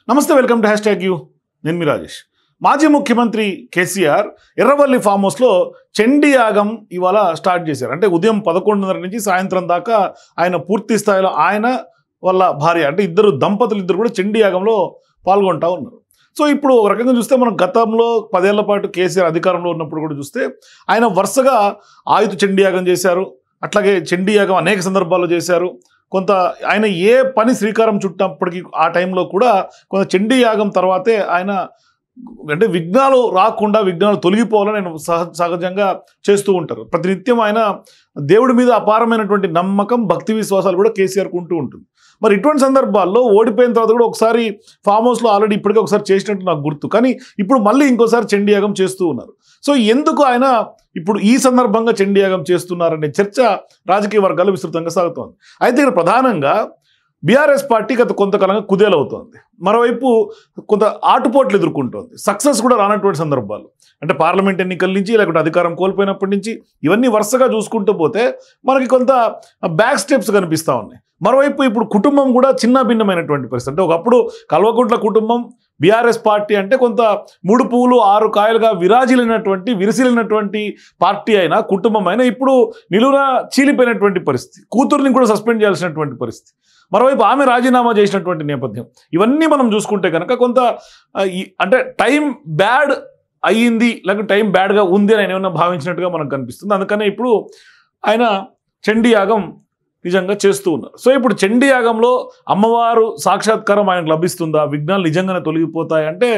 నమస్తే, welcome to #you. నేను మీ రాజేష్. మాజీ ముఖ్యమంత్రి కేసీఆర్ ఎర్రవల్లి ఫామ్ హౌస్లో చండీ యాగం ఇవాళ స్టార్ట్ చేశారు. అంటే ఉదయం 11:30 నుంచి సాయంత్రం దాకా ఆయన పూర్తి స్థాయిలో ఆయన వాళ్ళ భార్య అంటే దంపతులు కూడా చండీ యాగంలో పాల్గొంటూ ఉన్నారు. సో ఇప్పుడు ఒక రకంగా చూస్తే మనం గతంలో 10 ఏళ్ల పాటు కేసీఆర్ అధికారంలో ఉన్నప్పుడు కూడా చూస్తే ఆయన వరుసగా ఆయుధ చండీ యాగం చేశారు. అట్లాగే చండీ యాగం అనేక సందర్భాల్లో చేశారు. కొంత ఆయన ఏ పని శ్రీకారం చుట్టినప్పటికీ ఆ టైంలో కూడా కొంత చండీ యాగం తర్వాతే ఆయన అంటే విఘ్నాలు రాకుండా విఘ్నాలు తొలగిపోవాలని ఆయన సహజంగా చేస్తూ ఉంటారు. ప్రతినిత్యం ఆయన దేవుడి మీద అపారమైనటువంటి నమ్మకం, భక్తి విశ్వాసాలు కూడా కేసీఆర్కు ఉంటూ ఉంటుంది. మరి ఇటువంటి సందర్భాల్లో ఓడిపోయిన తర్వాత కూడా ఒకసారి ఫామ్ హౌస్లో ఆల్రెడీ ఇప్పటికే ఒకసారి చేసినట్టు నాకు గుర్తు, కానీ ఇప్పుడు మళ్ళీ ఇంకోసారి చండీ యాగం చేస్తూ ఉన్నారు. సో ఎందుకు ఆయన ఇప్పుడు ఈ సందర్భంగా చండీ యాగం చేస్తున్నారనే చర్చ రాజకీయ వర్గాలు విస్తృతంగా సాగుతోంది. అయితే ఇక్కడ ప్రధానంగా బీఆర్ఎస్ పార్టీ గత కొంతకాలంగా కుదేలవుతోంది. మరోవైపు కొంత ఆటుపోట్లు ఎదుర్కొంటోంది. సక్సెస్ కూడా రానటువంటి సందర్భాలు అంటే పార్లమెంట్ ఎన్నికల నుంచి లేకుంటే అధికారం కోల్పోయినప్పటి నుంచి ఇవన్నీ వరుసగా చూసుకుంటూ పోతే మనకి కొంత బ్యాక్ స్టెప్స్ కనిపిస్తూ ఉన్నాయి. మరోవైపు ఇప్పుడు కుటుంబం కూడా చిన్న భిన్నమైనటువంటి పరిస్థితి. అంటే ఒకప్పుడు కల్వకుంట్ల కుటుంబం బీఆర్ఎస్ పార్టీ అంటే కొంత 3 పువ్వులు 6 కాయలుగా విరిసిలినటువంటి పార్టీ అయినా కుటుంబం అయినా ఇప్పుడు నిలువునా చీలిపోయినటువంటి పరిస్థితి. కూతుర్ని కూడా సస్పెండ్ చేయాల్సినటువంటి పరిస్థితి. మరోవైపు ఆమె రాజీనామా చేసినటువంటి నేపథ్యం. ఇవన్నీ మనం చూసుకుంటే కనుక కొంత అంటే టైం బ్యాడ్ అయ్యింది లేకపోతే టైం బ్యాడ్గా ఉంది అని ఆయన ఏమన్నా భావించినట్టుగా మనకు కనిపిస్తుంది. అందుకనే ఇప్పుడు ఆయన చండీ యాగం నిజంగా చేస్తూ ఉన్నారు. సో ఇప్పుడు చండీ యాగంలో అమ్మవారు సాక్షాత్కారం ఆయనకు లభిస్తుందా, విఘ్నాలు నిజంగానే తొలగిపోతాయి అంటే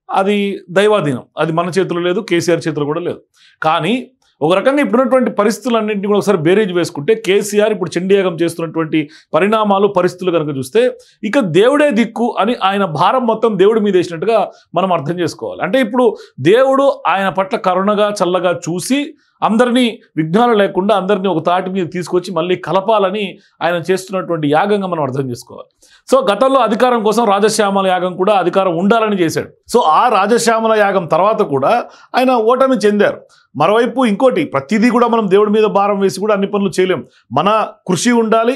అది దైవాధీనం. అది మన చేతిలో లేదు, కేసీఆర్ చేతిలో కూడా లేదు. కానీ ఒక రకంగా ఇప్పుడున్నటువంటి పరిస్థితులన్నింటినీ కూడా ఒకసారి బేరేజ్ వేసుకుంటే కేసీఆర్ ఇప్పుడు చండీ యాగం చేస్తున్నటువంటి పరిణామాలు, పరిస్థితులు కనుక చూస్తే ఇక దేవుడే దిక్కు అని ఆయన భారం మొత్తం దేవుడి మీద వేసినట్టుగా మనం అర్థం చేసుకోవాలి. అంటే ఇప్పుడు దేవుడు ఆయన పట్ల కరుణగా చల్లగా చూసి అందరినీ విఘ్నాలు లేకుండా అందరినీ ఒక తాటి మీద తీసుకొచ్చి మళ్ళీ కలపాలని ఆయన చేస్తున్నటువంటి యాగంగా మనం అర్థం చేసుకోవాలి. సో గతంలో అధికారం కోసం రాజశ్యామల యాగం కూడా అధికారం ఉండాలని చేశాడు. సో ఆ రాజశ్యామల యాగం తర్వాత కూడా ఆయన ఓటమి చెందారు. మరోవైపు ఇంకోటి, ప్రతిదీ కూడా మనం దేవుడి మీద భారం వేసి కూడా అన్ని పనులు చేయలేం. మన కృషి ఉండాలి,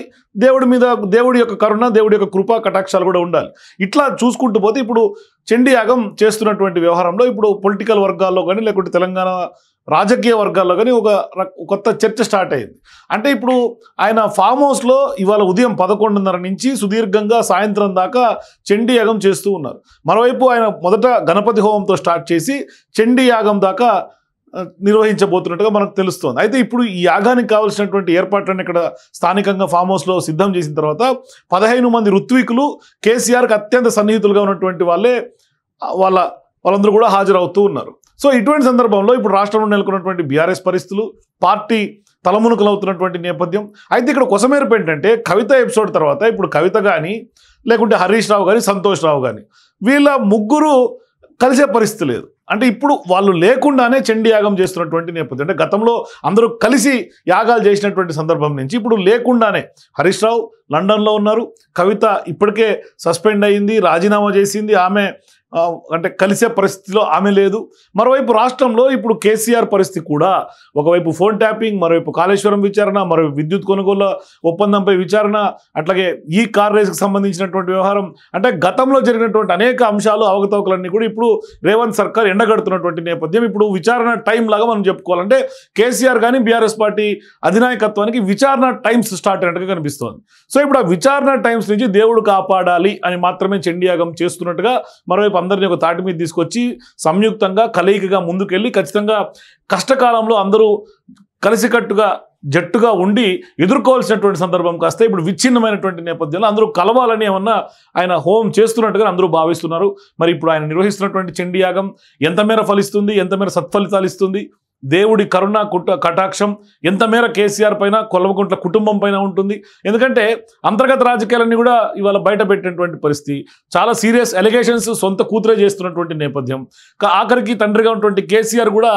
దేవుడి యొక్క కరుణ, దేవుడి యొక్క కృపా కటాక్షాలు కూడా ఉండాలి. ఇట్లా చూసుకుంటూ పోతే ఇప్పుడు చండీ యాగం చేస్తున్నటువంటి వ్యవహారంలో ఇప్పుడు పొలిటికల్ వర్గాల్లో కానీ లేకుంటే తెలంగాణ రాజకీయ వర్గాల్లో కానీ ఒక కొత్త చర్చ స్టార్ట్ అయింది. అంటే ఇప్పుడు ఆయన ఫామ్ హౌస్లో ఇవాళ ఉదయం 11:30 నుంచి సుదీర్ఘంగా సాయంత్రం దాకా చండీ యాగం చేస్తూ ఉన్నారు. మరోవైపు ఆయన మొదట గణపతి హోమంతో స్టార్ట్ చేసి చండీ యాగం దాకా నిర్వహించబోతున్నట్టుగా మనకు తెలుస్తోంది. అయితే ఇప్పుడు ఈ యాగానికి కావాల్సినటువంటి ఏర్పాట్లను ఇక్కడ స్థానికంగా ఫామ్ హౌస్లో సిద్ధం చేసిన తర్వాత 15 మంది ఋత్వికులు కేసీఆర్కి అత్యంత సన్నిహితులుగా ఉన్నటువంటి వాళ్ళందరూ కూడా హాజరవుతూ ఉన్నారు. సో ఇటువంటి సందర్భంలో ఇప్పుడు రాష్ట్రంలో నెలకొన్నటువంటి బీఆర్ఎస్ పరిస్థితులు, పార్టీ తలమునకలు అవుతున్నటువంటి నేపథ్యం. అయితే ఇక్కడ కొసమేరపు ఏంటంటే కవిత ఎపిసోడ్ తర్వాత ఇప్పుడు కవిత కానీ లేకుంటే హరీష్ రావు కానీ సంతోష్ రావు కానీ వీళ్ళ ముగ్గురు కలిసే పరిస్థితి లేదు. అంటే ఇప్పుడు వాళ్ళు లేకుండానే చండీ యాగం చేస్తున్నటువంటి నేపథ్యం. అంటే గతంలో అందరూ కలిసి యాగాలు చేసినటువంటి సందర్భం నుంచి ఇప్పుడు లేకుండానే హరీష్ రావు లండన్లో ఉన్నారు, కవిత ఇప్పటికే సస్పెండ్ అయ్యింది, రాజీనామా చేసింది, ఆమె అంటే కలిసే పరిస్థితిలో ఆమె లేదు. మరోవైపు రాష్ట్రంలో ఇప్పుడు కేసీఆర్ పరిస్థితి కూడా ఒకవైపు ఫోన్ ట్యాపింగ్, మరోవైపు కాళేశ్వరం విచారణ, మరోవైపు విద్యుత్ కొనుగోలు ఒప్పందంపై విచారణ, అట్లాగే ఈ కార్ రేస్కి సంబంధించినటువంటి వ్యవహారం. అంటే గతంలో జరిగినటువంటి అనేక అంశాలు, అవకతవకలన్నీ కూడా ఇప్పుడు రేవంత్ సర్కార్ ఎండగడుతున్నటువంటి నేపథ్యం. ఇప్పుడు విచారణ టైం లాగా మనం చెప్పుకోవాలంటే కేసీఆర్ కానీ బీఆర్ఎస్ పార్టీ అధినాయకత్వానికి విచారణ టైమ్స్ స్టార్ట్ అయినట్టుగా కనిపిస్తోంది. సో ఇప్పుడు ఆ విచారణ టైమ్స్ నుంచి దేవుడు కాపాడాలి అని మాత్రమే చండీ యాగం చేస్తున్నట్టుగా, మరోవైపు అందరినీ ఒక తాటి మీద తీసుకొచ్చి సంయుక్తంగా కలయికగా ముందుకెళ్ళి ఖచ్చితంగా కష్టకాలంలో అందరూ కలిసికట్టుగా జట్టుగా ఉండి ఎదుర్కోవాల్సినటువంటి సందర్భం కాస్త ఇప్పుడు విచ్ఛిన్నమైనటువంటి నేపథ్యంలో అందరూ కలవాలని ఏమన్నా ఆయన హోమం చేస్తున్నట్టుగా అందరూ భావిస్తున్నారు. మరి ఇప్పుడు ఆయన నిర్వహిస్తున్నటువంటి చండీ యాగం ఎంత మేర ఫలిస్తుంది, ఎంత మేర సత్ఫలితాలు ఇస్తుంది, దేవుడి కరుణ కటాక్షం ఎంత మేర కేసీఆర్ పైన, కల్వకుంట్ల కుటుంబం పైన ఉంటుంది. ఎందుకంటే అంతర్గత రాజకీయాలన్నీ కూడా ఇవాళ బయట పెట్టినటువంటి పరిస్థితి, చాలా సీరియస్ ఎలిగేషన్స్ సొంత కూతురే చేస్తున్నటువంటి నేపథ్యం, ఆఖరికి తండ్రిగా ఉన్నటువంటి కేసీఆర్ కూడా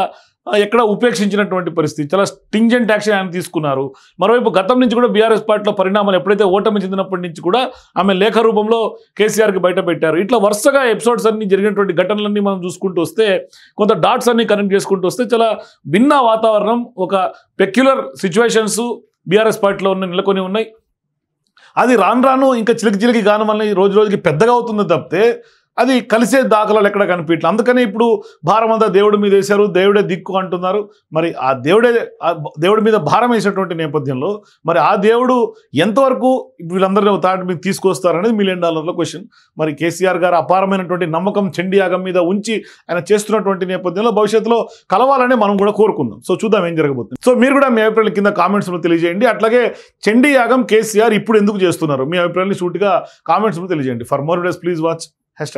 ఎక్కడ ఉపేక్షించినటువంటి పరిస్థితి, చాలా స్టింజెంట్ యాక్షన్ ఆయన తీసుకున్నారు. మరోవైపు గతం నుంచి కూడా బీఆర్ఎస్ పార్టీలో పరిణామాలు ఎప్పుడైతే ఓటమి చెందినప్పటి నుంచి కూడా ఆమె లేఖ రూపంలో కేసీఆర్కి బయట పెట్టారు. ఇట్లా వరుసగా ఎపిసోడ్స్ అన్ని జరిగినటువంటి ఘటనలన్నీ మనం చూసుకుంటూ వస్తే, కొంత డాట్స్ అన్ని కనెక్ట్ చేసుకుంటూ వస్తే చాలా భిన్న వాతావరణం, ఒక పెక్యులర్ సిచ్యువేషన్స్ బీఆర్ఎస్ పార్టీలో నెలకొని ఉన్నాయి. అది రాను రాను ఇంకా చిలికి గానం వల్ల రోజు రోజుకి పెద్దగా అవుతుంది తప్పితే అది కలిసే దాఖలాలు ఎక్కడ కనిపించట్లేదు. అందుకని ఇప్పుడు భారం అంతా దేవుడి మీద వేశారు, దేవుడే దిక్కు అంటున్నారు. మరి ఆ దేవుడి మీద భారం వేసినటువంటి నేపథ్యంలో మరి ఆ దేవుడు ఎంతవరకు వీళ్ళందరినీ తాటి మీద తీసుకొస్తారనేది $1 మిలియన్ క్వశ్చన్. మరి కేసీఆర్ గారు అపారమైనటువంటి నమ్మకం చండీ యాగం మీద ఉంచి ఆయన చేస్తున్నటువంటి నేపథ్యంలో భవిష్యత్తులో కలవాలని మనం కూడా కోరుకుందాం. సో చూద్దాం ఏం జరగబోతుంది. సో మీరు కూడా మీ అభిప్రాయాలు కింద కామెంట్స్లో తెలియజేయండి. అట్లాగే చండీ యాగం కేసీఆర్ ఇప్పుడు ఎందుకు చేస్తున్నారు, మీ అభిప్రాయాన్ని సూటిగా కామెంట్స్లో తెలియజేయండి. For more videos please watch #.